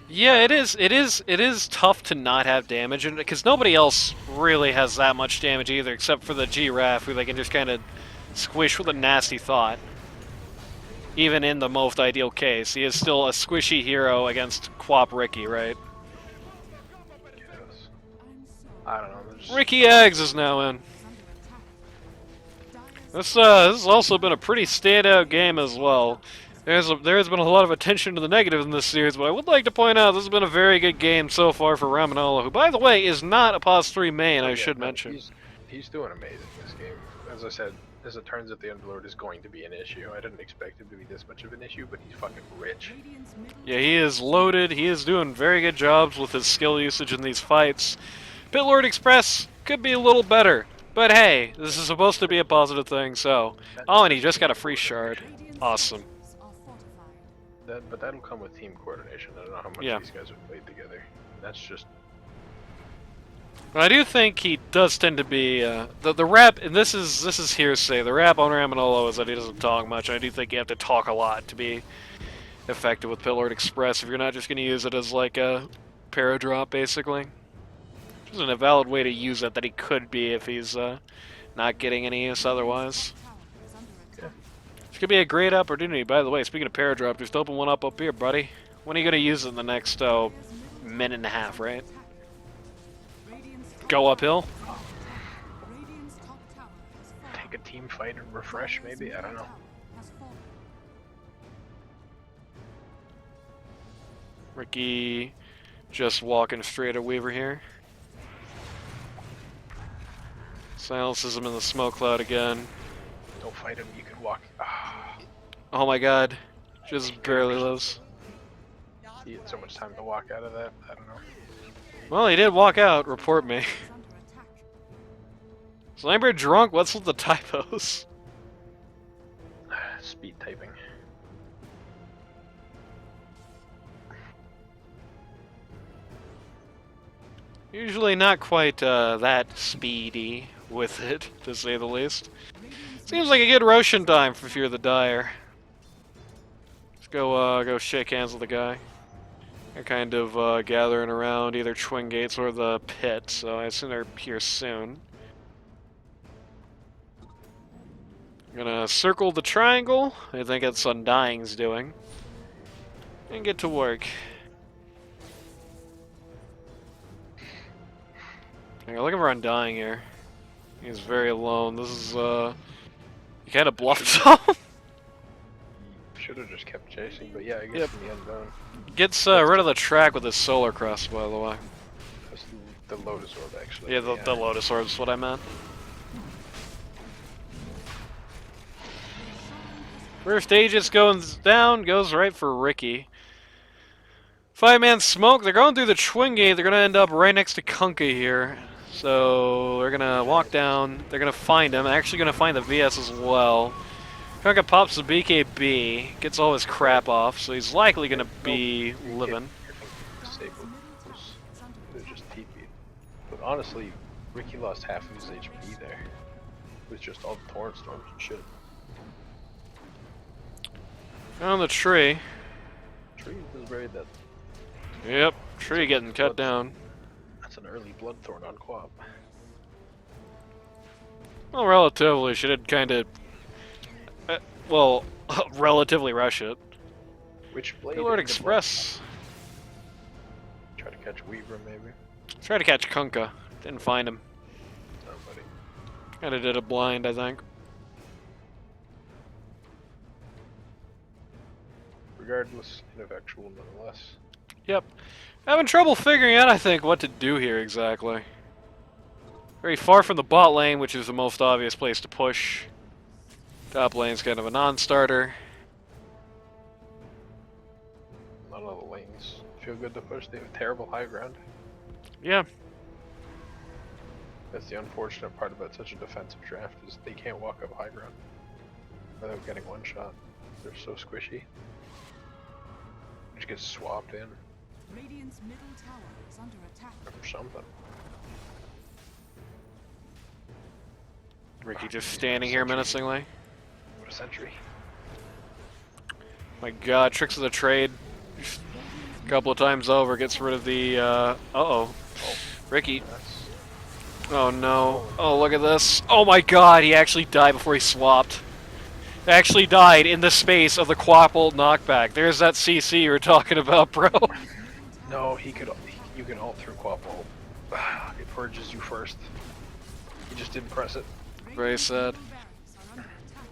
Yeah, it is tough to not have damage, because nobody else really has that much damage either, except for the Giraffe, who they can just kind of squish with a nasty thought. Even in the most ideal case, he is still a squishy hero against Quap Ricky, right? Yes. I don't know. Ricky Eggs is now in. This has also been a pretty standout game as well. There has been a lot of attention to the negative in this series, but I would like to point out this has been a very good game so far for Ramanolo, who, by the way, is not a POS 3 main, I should mention. He's doing amazing this game. As I said, as it turns out, the Underlord is going to be an issue. I didn't expect him to be this much of an issue, but he's fucking rich. Yeah, he is loaded. He is doing very good jobs with his skill usage in these fights. Pitlord Express could be a little better, but hey, this is supposed to be a positive thing, so... Oh, and he just got a free shard. Awesome. But that'll come with team coordination. I don't know how much these guys have played together. That's just... But I do think he does tend to be the rap, and this is hearsay. The rap on Ramanolo is that he doesn't talk much. I do think you have to talk a lot to be effective with Pitlord Express if you're not just going to use it as like a paradrop, basically. Which isn't a valid way to use it that he could be if he's not getting any use otherwise. Yeah. This could be a great opportunity. By the way, speaking of paradrop, just open one up here, buddy. When are you gonna use it in the next minute and a half, right? Go uphill. Radiant's top tower has fallen. Take a team fight and refresh, maybe? I don't know. Has fallen. Ricky just walking straight at Weaver here. Silences him in the smoke cloud again. Don't fight him, you can walk. Oh my god. Just barely lives. He had so much time to walk out of that. I don't know. Well, he did walk out. Report me. Is under attack. Is Lambert drunk? What's with the typos? Speed typing. Usually not quite that speedy with it, to say the least. Seems like a good Roshan time for Fear the Dire. Let's go shake hands with the guy. They're kind of gathering around either Twin Gates or the pit, so I assume they're here soon. Gonna circle the triangle. I think it's Undying's doing. And get to work. I'm looking for Undying here. He's very alone. This is, he kind of bluffed him. Should have just kept chasing, but yeah, I guess Yep. in the end zone. Gets rid of the track with his Solar Crest, by the way. That's the Lotus Orb, actually. Yeah, the Lotus Orb is what I meant. First Aegis goes down, goes right for Ricky. 5-man smoke, they're going through the Twin Gate, they're going to end up right next to Kunkka here. So, they're going to walk down, they're going to find him, actually going to find the VS as well. Kunkka pops the BKB, gets all his crap off, so he's likely going to be living. Disabled. They're just TP'd. But honestly, Ricky lost half of his HP there. With just all the torrent storms and shit. On the tree. Tree is very dead. Yep, tree getting cut down. That's an early Bloodthorn on Quap. Well, relatively, she did kind of, well, relatively rush it. Which blade? Lord in the Express. Blood? Try to catch Weaver, maybe. Try to catch Kunkka. Didn't find him. Nobody. Kind of did a blind, I think. Regardless, ineffectual nonetheless. Yep. Having trouble figuring out, I think, what to do here exactly. Very far from the bot lane, which is the most obvious place to push. Top lane's kind of a non-starter. None of the lanes feel good to push. They have terrible high ground. Yeah. That's the unfortunate part about such a defensive draft is they can't walk up high ground without getting one shot. They're so squishy. Which gets swapped in Radiant's middle tower is under attack. or something. Ricky just standing here menacingly. What a century. My god, tricks of the trade. A couple of times over, gets rid of the, uh-oh. Ricky. That's Oh no. Oh, look at this. Oh my god, he actually died before he swapped. Actually died in the space of the Quapple knockback. There's that CC you were talking about, bro. no, you can ult through Quapple. It purges you first. He just didn't press it. Very sad. Barracks are under attack.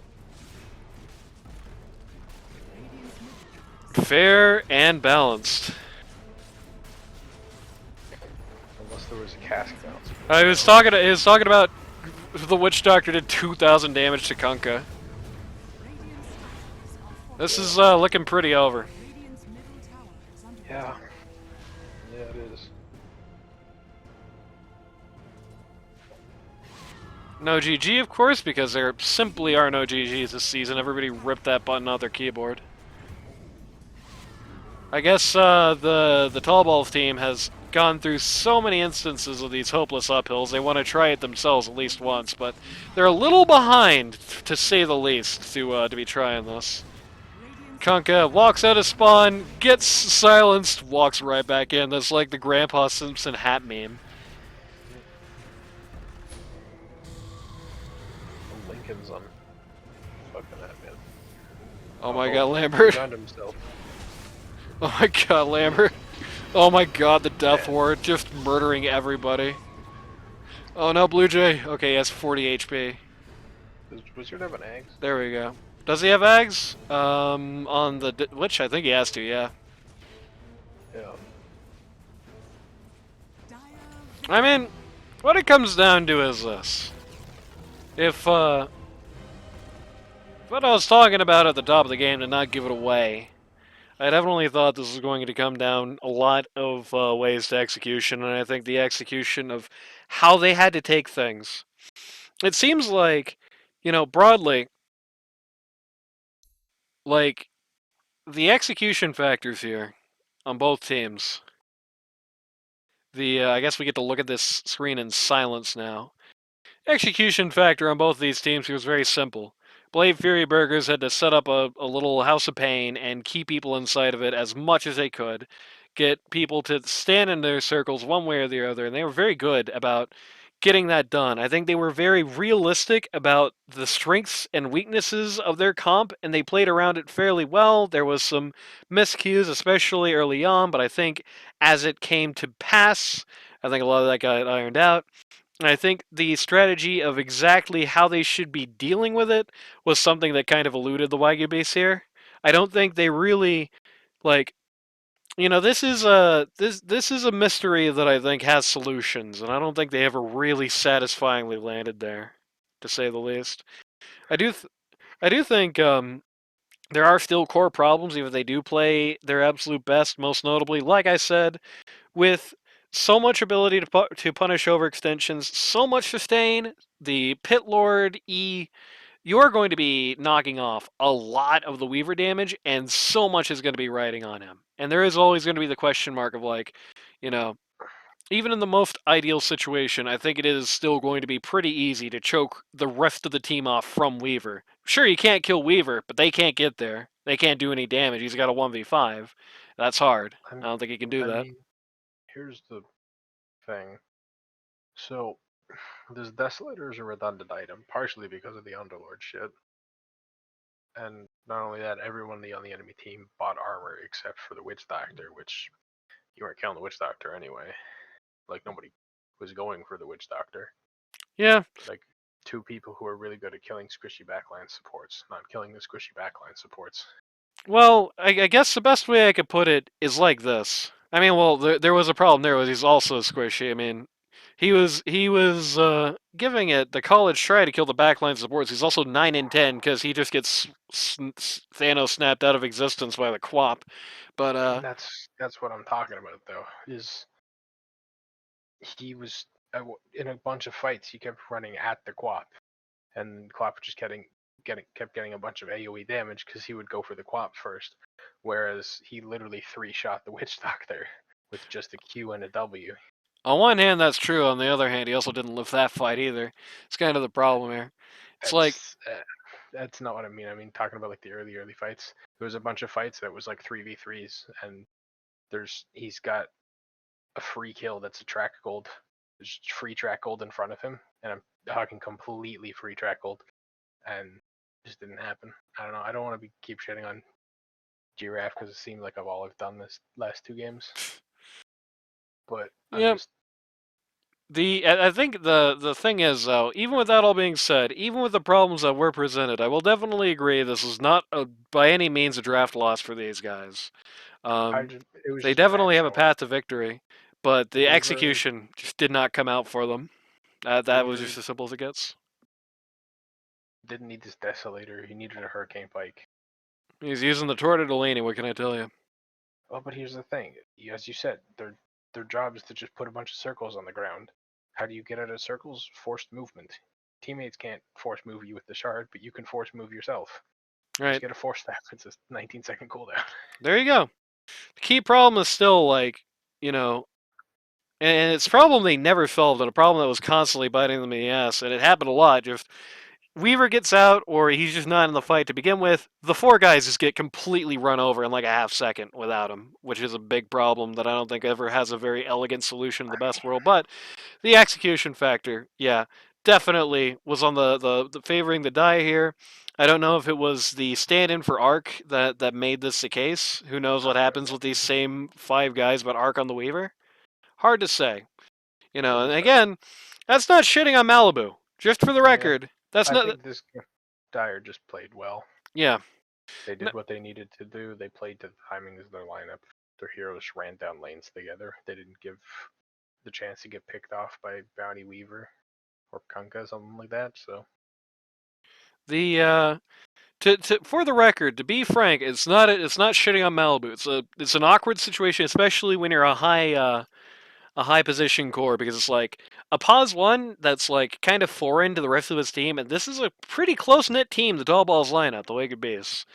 Radiant's middle Fair and balanced. Unless there was a cask bounce. He was talking about the Witch Doctor did 2,000 damage to Kunkka. Radiant's structures are fortified. This is looking pretty over. Radiant's middle tower is under Yeah. attack. Yeah, it is. No GG, of course, because there simply are no GGs this season. Everybody ripped that button out their keyboard. I guess the Tallballz team has gone through so many instances of these hopeless uphills, they want to try it themselves at least once, but they're a little behind, to say the least, to be trying this. Kunkka walks out of spawn, gets silenced, walks right back in. That's like the Grandpa Simpson hat meme. Lincoln's on fucking that, man. Oh my Uh-oh. god, He Lambert. found himself. Oh my god, Lambert. Oh my god, the Death Yeah. Ward just murdering everybody. Oh no, Blue Jay. Okay, he has 40 HP. Does Wizard have an eggs? There we go. Does he have eggs? On the Witch, I think he has to, yeah. Yeah. Dire I mean, what it comes down to is this. If, what I was talking about at the top of the game to not give it away, I definitely thought this was going to come down a lot of ways to execution, and I think the execution of how they had to take things. It seems like, broadly, like, the execution factors here on both teams. I guess we get to look at this screen in silence now. Execution factor on both of these teams was very simple. Bladefury Burgers had to set up a little house of pain and keep people inside of it as much as they could, get people to stand in their circles one way or the other, and they were very good about getting that done. I think they were very realistic about the strengths and weaknesses of their comp, and they played around it fairly well. There was some miscues, especially early on, but I think as it came to pass, I think a lot of that got ironed out. And I think the strategy of exactly how they should be dealing with it was something that kind of eluded the Wagyu base here. I don't think they really like this is a mystery that I think has solutions, and I don't think they ever really satisfyingly landed there, to say the least. I do think there are still core problems, even if they do play their absolute best. Most notably, like I said, with so much ability to punish overextensions, so much sustain, the Pit Lord E, you're going to be knocking off a lot of the Weaver damage, and so much is going to be riding on him. And there is always going to be the question mark of, like, you know, even in the most ideal situation, I think it is still going to be pretty easy to choke the rest of the team off from Weaver. Sure, you can't kill Weaver, but they can't get there. They can't do any damage. He's got a 1v5. That's hard. I don't think he can do I that. mean, here's the thing. So, this Desolator is a redundant item, partially because of the Underlord shit. And not only that, everyone on the enemy team bought armor except for the Witch Doctor, which you weren't killing the Witch Doctor anyway. Like, nobody was going for the Witch Doctor. Yeah. Like, two people who are really good at killing squishy backline supports, not killing the squishy backline supports. Well, I guess the best way I could put it is like this. I mean, well, there was a problem there. Was he's also squishy. I mean, he was giving it the college try to kill the backline supports. He's also 9 in 10 because he just gets Thanos snapped out of existence by the Quap. But That's what I'm talking about though. Is he was in a bunch of fights. He kept running at the Quap, and Quap just kept getting a bunch of AOE damage because he would go for the Quap first, whereas he literally 3-shot the Witch Doctor with just a Q and a W. on one hand, that's true. On the other hand, he also didn't live that fight either. It's kind of the problem here. It's like That's not what I mean. I mean talking about like the early fights. There was a bunch of fights that was like 3v3s, and he's got a free kill that's a track gold. There's free track gold in front of him, and I'm talking completely free track gold, and it just didn't happen. I don't know. I don't want to keep shitting on Giraffe because it seems like I've done this last 2 games, but yeah. I think the thing is though, even with that all being said, even with the problems that were presented, I will definitely agree this is not by any means a draft loss for these guys. It was They just a bad definitely have a showing. path to victory, but the Weaver execution just did not come out for them. That was Weaver just as simple as it gets. didn't need this Desolator. He needed a Hurricane Pike. He's using the Tortellini, what can I tell you? Oh, but here's the thing. As you said, their job is to just put a bunch of circles on the ground. How do you get out of circles? Forced movement. Teammates can't force move you with the shard, but you can force move yourself. Right. Just get a force staff. It's a 19-second cooldown. There you go. The key problem is still, like, and it's a problem they never solved, and a problem that was constantly biting them in the ass, and it happened a lot. Just Weaver gets out, or he's just not in the fight to begin with. The 4 guys just get completely run over in like a half second without him, which is a big problem that I don't think ever has a very elegant solution in the best world. But the execution factor, yeah, definitely was on the favoring the die here. I don't know if it was the stand-in for Arc that made this the case. Who knows what happens with these same 5 guys, but Arc on the Weaver? Hard to say. And again, that's not shitting on Malibu. Just for the record, that's I not. think this Dire just played well. Yeah. They did what they needed to do. They played to the timing of their lineup. Their heroes ran down lanes together. They didn't give the chance to get picked off by Bounty Weaver or Kunkka, something like that. So The for the record, to be frank, it's not shitting on Malibu. It's an awkward situation, especially when you're a high position core, because it's like a pause one that's like kind of foreign to the rest of his team, and this is a pretty close knit team. The Tallballz lineup, the Waygu base.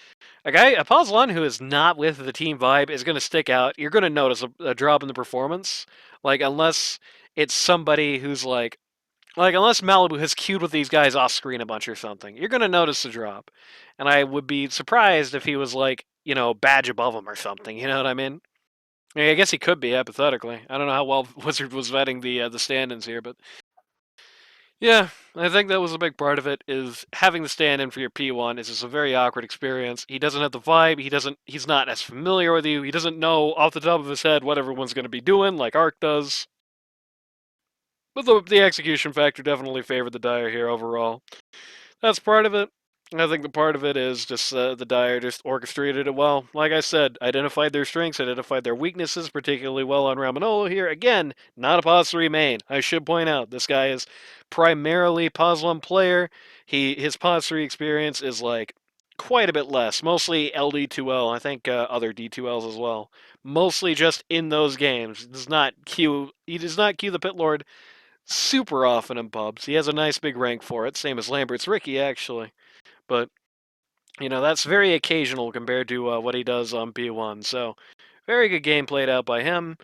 A pause one who is not with the team vibe is going to stick out. You're going to notice a drop in the performance, like unless it's somebody who's like, unless Malibu has queued with these guys off screen a bunch or something, you're going to notice a drop. And I would be surprised if he was like, badge above him or something. You know what I mean? I guess he could be, hypothetically. I don't know how well Wizard was vetting the stand-ins here, but yeah, I think that was a big part of it, is having the stand-in for your P1 is just a very awkward experience. He doesn't have the vibe, he's not as familiar with you, he doesn't know off the top of his head what everyone's going to be doing, like Arc does. But the execution factor definitely favored the Dire here overall. That's part of it. I think the part of it is just the Dire just orchestrated it well. Like I said, identified their strengths, identified their weaknesses particularly well on Ramonolo here. Again, not a Pos 3 main. I should point out, this guy is primarily Pos 1 player. His Pos 3 experience is like quite a bit less. Mostly LD2L, I think other D2Ls as well. Mostly just in those games. He does not queue the Pit Lord super often in pubs. He has a nice big rank for it, same as Lambert's Ricky, actually. But, that's very occasional compared to what he does on P1. So, very good game played out by him.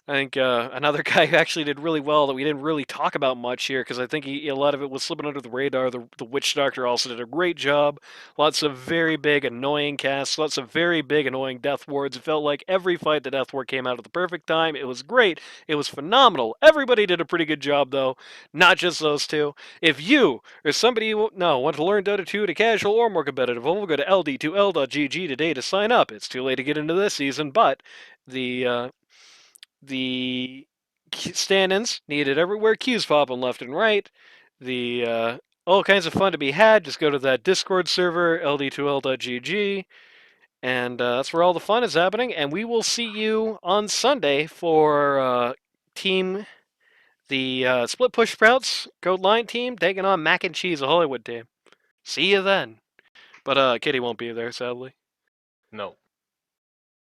I think another guy who actually did really well that we didn't really talk about much here, because I think a lot of it was slipping under the radar. The Witch Doctor also did a great job. Lots of very big, annoying casts. Lots of very big, annoying death wards. It felt like every fight the death ward came out at the perfect time. It was great. It was phenomenal. Everybody did a pretty good job, though. Not just those two. If you or somebody you know want to learn Dota 2 to casual or more competitive, we'll go to ld2l.gg today to sign up. It's too late to get into this season, but the stand-ins needed everywhere. Queues popping left and right. All kinds of fun to be had. Just go to that Discord server, ld2l.gg, and that's where all the fun is happening. And we will see you on Sunday for the Split Push Sprouts Code Line team taking on Mac and Cheese, a Hollywood team. See you then. But Kitty won't be there, sadly. no.